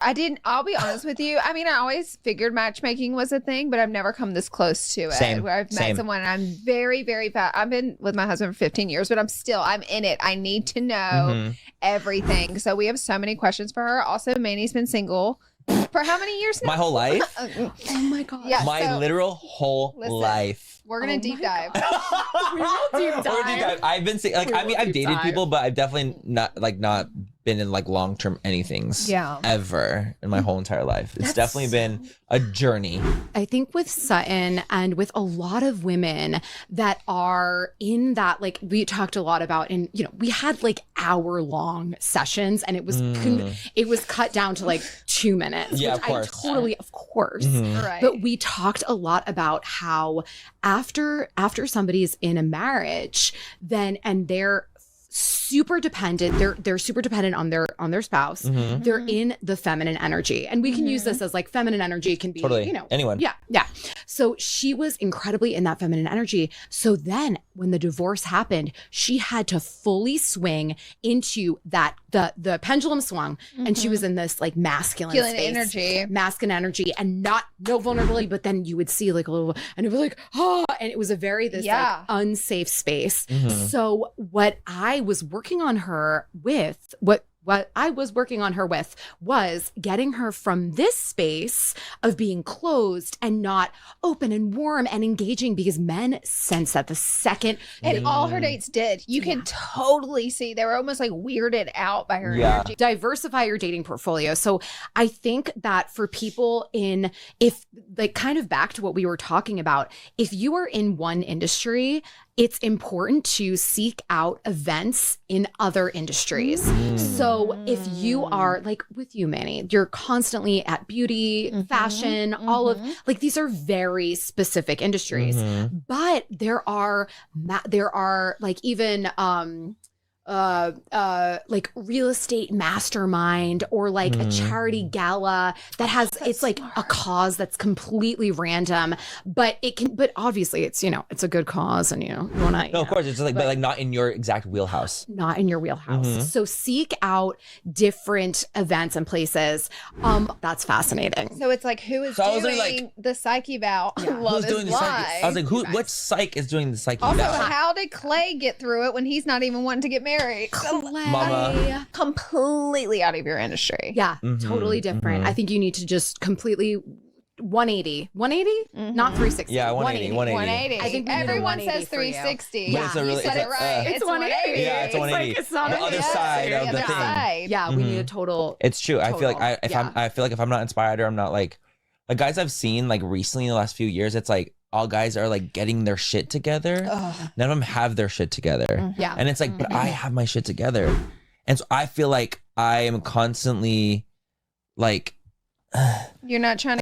I'll be honest with you. I mean, I always figured matchmaking was a thing, but I've never come this close to it. Same. Where I've met someone and I'm very, very fast. I've been with my husband for 15 years, but I'm in it. I need to know everything. So we have so many questions for her. Also, Manny's been single for how many years now? My whole life? Oh my God. Yeah, My literal whole life. We're going to deep dive. We will deep dive. I've been saying, like, I mean, I've dated people, but I've definitely not been in like long-term anythings ever in my whole entire life. It's definitely been a journey. I think with Sutton and with a lot of women that are in that, like we talked a lot about, and you know, we had like hour-long sessions, and it was cut down to like 2 minutes. Yeah, which of course. of course. Right. But we talked a lot about how after somebody's in a marriage, and they're super dependent. They're super dependent on their spouse. They're in the feminine energy. And we can use this as like feminine energy can be, Totally. you know, Anyone. Yeah. So she was incredibly in that feminine energy. So then when the divorce happened, she had to fully swing into that, the pendulum swung, and she was in this like masculine space, masculine energy, and no vulnerability. But then you would see like a little, and it was like, and it was a very like unsafe space. So what I was working on her with, what I was working on her with was getting her from this space of being closed and not open and warm and engaging, because men sense that the second. And all her dates did. You can totally see they were almost like weirded out by her energy. Diversify your dating portfolio. So I think that for people if like kind of back to what we were talking about, if you are in one industry, it's important to seek out events in other industries. So if you are like with you, Manny, you're constantly at beauty, fashion, all of like these are very specific industries. But there are like even like real estate mastermind or like a charity gala that has it's like a cause that's completely random, but obviously it's, you know, it's a good cause, and you know you want to No, of course, it's like, but like not in your exact wheelhouse. Not in your wheelhouse. So seek out different events and places. That's fascinating. So it's like, who is doing the psyche eval? Love is Blind. I was like, what psych is doing the psyche Also, val? how did Clay get through it when he's not even wanting to get married? Mama. Completely out of your industry. Yeah, totally different. I think you need to just completely 180, not 360. Yeah, 180. I think everyone says 360. But it's a really, you said it right. It's 180. Yeah, it's 180. It's not the other side of the thing. Yeah, we need a total. It's true. I feel like if I'm not inspired, or I'm not like guys I've seen like recently in the last few years, it's like all guys are like getting their shit together. None of them have their shit together. Yeah. And it's like, but I have my shit together. And so I feel like I am constantly like, you're not trying to